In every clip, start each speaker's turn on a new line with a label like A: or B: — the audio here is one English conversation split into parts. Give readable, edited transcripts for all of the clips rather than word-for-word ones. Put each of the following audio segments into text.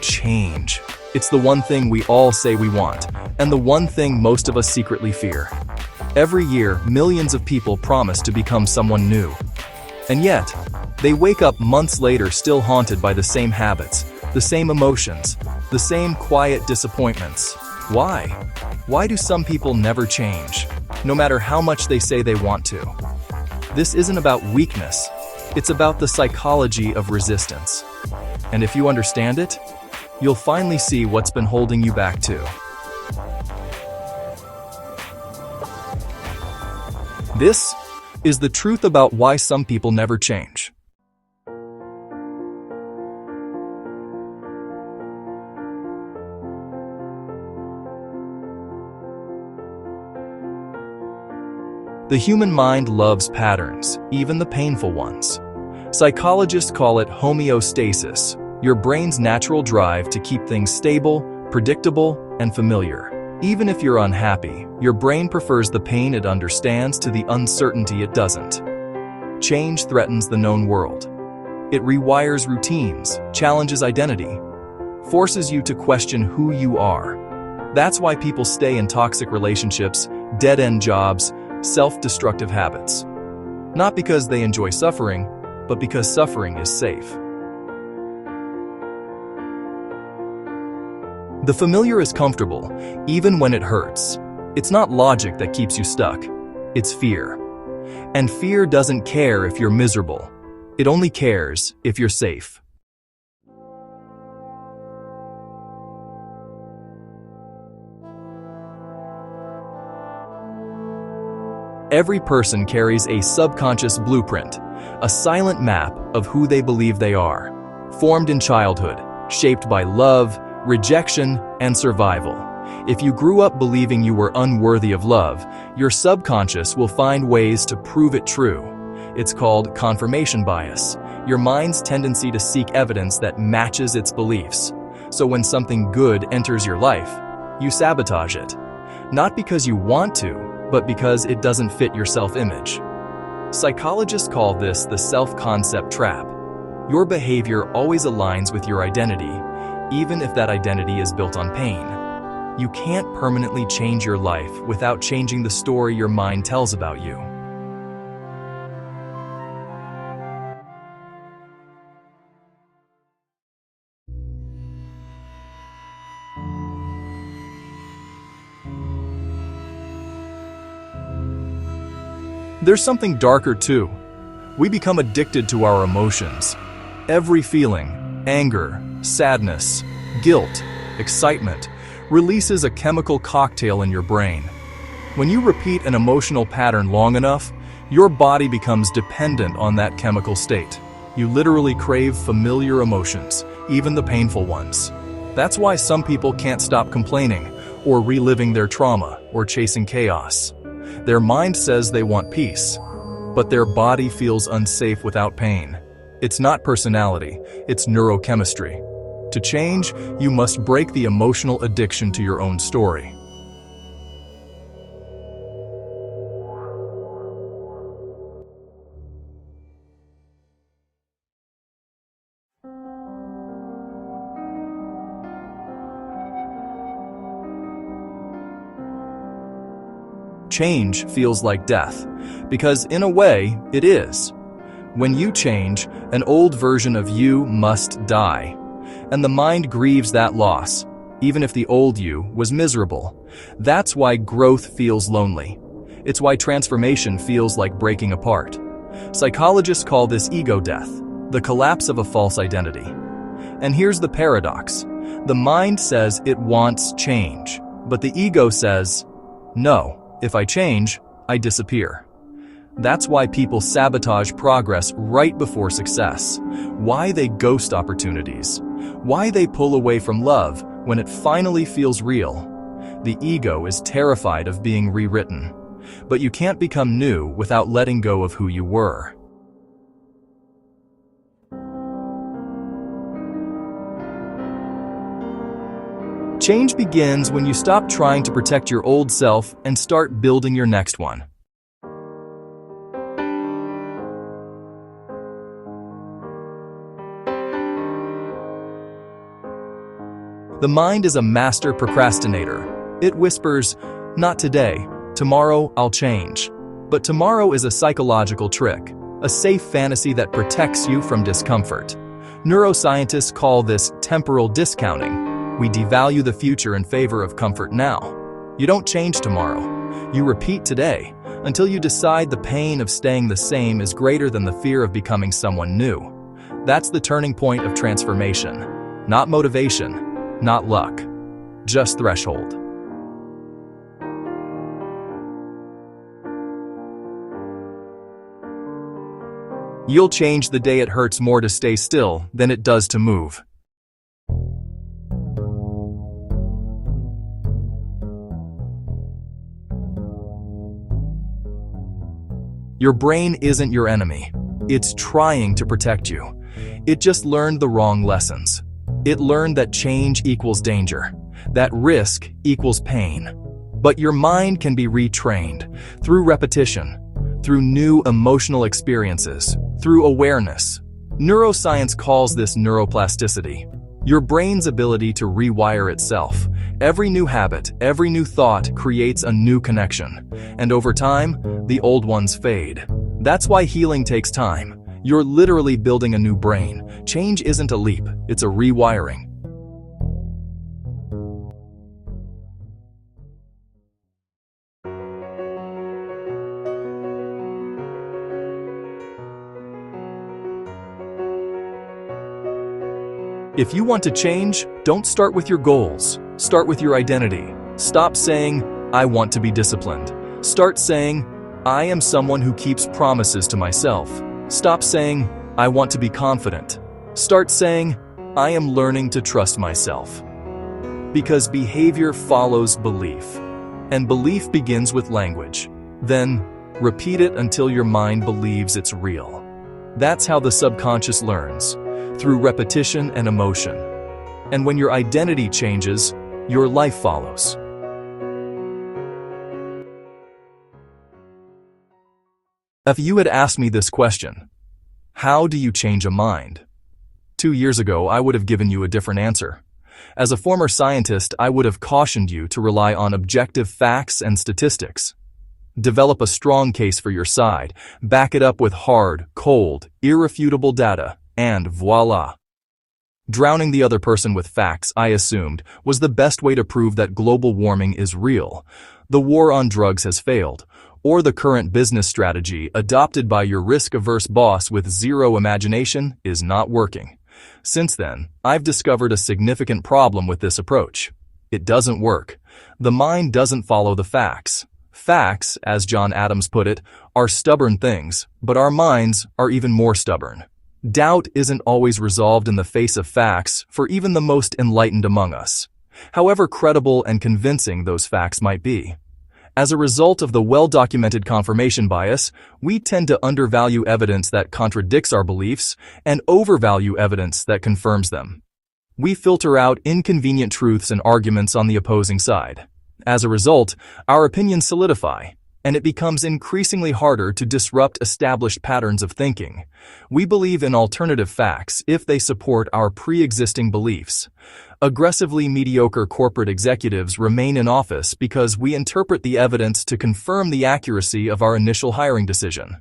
A: Change. It's the one thing we all say we want, and the one thing most of us secretly fear. Every year, millions of people promise to become someone new. And yet, they wake up months later still haunted by the same habits, the same emotions, the same quiet disappointments. Why? Why do some people never change, no matter how much they say they want to? This isn't about weakness, it's about the psychology of resistance. And if you understand it, you'll finally see what's been holding you back too. This is the truth about why some people never change. The human mind loves patterns, even the painful ones. Psychologists call it homeostasis, your brain's natural drive to keep things stable, predictable, and familiar. Even if you're unhappy, your brain prefers the pain it understands to the uncertainty it doesn't. Change threatens the known world. It rewires routines, challenges identity, forces you to question who you are. That's why people stay in toxic relationships, dead-end jobs, self-destructive habits. Not because they enjoy suffering, but because suffering is safe. The familiar is comfortable, even when it hurts. It's not logic that keeps you stuck, it's fear. And fear doesn't care if you're miserable. It only cares if you're safe. Every person carries a subconscious blueprint, a silent map of who they believe they are, formed in childhood, shaped by love, rejection, and survival. If you grew up believing you were unworthy of love, your subconscious will find ways to prove it true. It's called confirmation bias, your mind's tendency to seek evidence that matches its beliefs. So when something good enters your life, you sabotage it. Not because you want to, but because it doesn't fit your self-image. Psychologists call this the self-concept trap. Your behavior always aligns with your identity, even if that identity is built on pain. You can't permanently change your life without changing the story your mind tells about you. There's something darker too. We become addicted to our emotions. Every feeling, anger, sadness, guilt, excitement, releases a chemical cocktail in your brain. When you repeat an emotional pattern long enough, your body becomes dependent on that chemical state. You literally crave familiar emotions, even the painful ones. That's why some people can't stop complaining, or reliving their trauma, or chasing chaos. Their mind says they want peace, but their body feels unsafe without pain. It's not personality, it's neurochemistry. To change, you must break the emotional addiction to your own story. Change feels like death, because in a way, it is. When you change, an old version of you must die. And the mind grieves that loss, even if the old you was miserable. That's why growth feels lonely. It's why transformation feels like breaking apart. Psychologists call this ego death, the collapse of a false identity. And here's the paradox. The mind says it wants change, but the ego says, no, if I change, I disappear. That's why people sabotage progress right before success, why they ghost opportunities, why they pull away from love when it finally feels real. The ego is terrified of being rewritten, but you can't become new without letting go of who you were. Change begins when you stop trying to protect your old self and start building your next one. The mind is a master procrastinator. It whispers, "Not today. Tomorrow I'll change." But tomorrow is a psychological trick, a safe fantasy that protects you from discomfort. Neuroscientists call this temporal discounting. We devalue the future in favor of comfort now. You don't change tomorrow. You repeat today until you decide the pain of staying the same is greater than the fear of becoming someone new. That's the turning point of transformation. Not motivation, not luck, just threshold. You'll change the day it hurts more to stay still than it does to move. Your brain isn't your enemy. It's trying to protect you. It just learned the wrong lessons. It learned that change equals danger, that risk equals pain. But your mind can be retrained through repetition, through new emotional experiences, through awareness. Neuroscience calls this neuroplasticity, your brain's ability to rewire itself. Every new habit, every new thought creates a new connection, and over time, the old ones fade. That's why healing takes time. You're literally building a new brain. Change isn't a leap, it's a rewiring. If you want to change, don't start with your goals. Start with your identity. Stop saying, "I want to be disciplined." Start saying, "I am someone who keeps promises to myself." Stop saying, "I want to be confident." Start saying, "I am learning to trust myself." Because behavior follows belief, and belief begins with language. Then, repeat it until your mind believes it's real. That's how the subconscious learns, through repetition and emotion. And when your identity changes, your life follows. If you had asked me this question, how do you change a mind? 2 years ago, I would have given you a different answer. As a former scientist, I would have cautioned you to rely on objective facts and statistics. Develop a strong case for your side, back it up with hard, cold, irrefutable data, and voila. Drowning the other person with facts, I assumed, was the best way to prove that global warming is real, the war on drugs has failed, or the current business strategy adopted by your risk-averse boss with zero imagination is not working. Since then, I've discovered a significant problem with this approach. It doesn't work. The mind doesn't follow the facts. Facts, as John Adams put it, are stubborn things, but our minds are even more stubborn. Doubt isn't always resolved in the face of facts for even the most enlightened among us, however credible and convincing those facts might be. As a result of the well-documented confirmation bias, we tend to undervalue evidence that contradicts our beliefs and overvalue evidence that confirms them. We filter out inconvenient truths and arguments on the opposing side. As a result, our opinions solidify, and it becomes increasingly harder to disrupt established patterns of thinking. We believe in alternative facts if they support our pre-existing beliefs. Aggressively mediocre corporate executives remain in office because we interpret the evidence to confirm the accuracy of our initial hiring decision.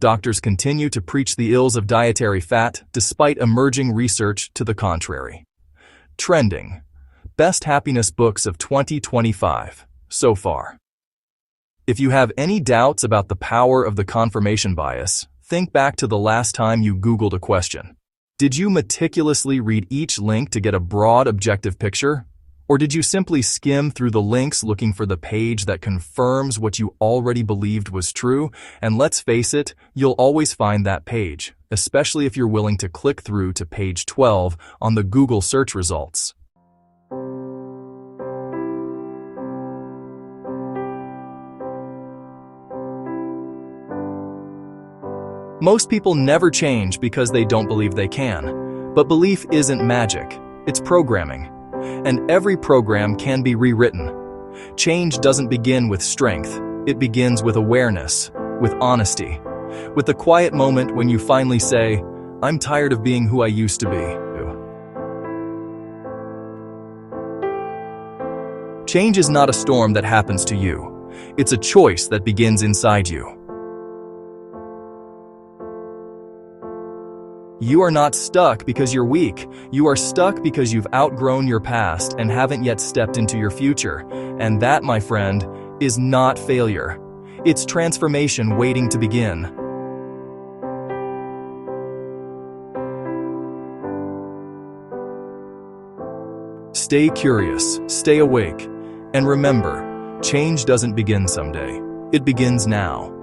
A: Doctors continue to preach the ills of dietary fat despite emerging research to the contrary. Trending: Best Happiness Books of 2025 so far. If you have any doubts about the power of the confirmation bias, think back to the last time you Googled a question. Did you meticulously read each link to get a broad, objective picture? Or did you simply skim through the links looking for the page that confirms what you already believed was true? And let's face it, you'll always find that page, especially if you're willing to click through to page 12 on the Google search results. Most people never change because they don't believe they can. But belief isn't magic, it's programming. And every program can be rewritten. Change doesn't begin with strength, it begins with awareness, with honesty, with the quiet moment when you finally say, "I'm tired of being who I used to be." Change is not a storm that happens to you. It's a choice that begins inside you. You are not stuck because you're weak. You are stuck because you've outgrown your past and haven't yet stepped into your future. And that, my friend, is not failure. It's transformation waiting to begin. Stay curious, stay awake, and remember, change doesn't begin someday. It begins now.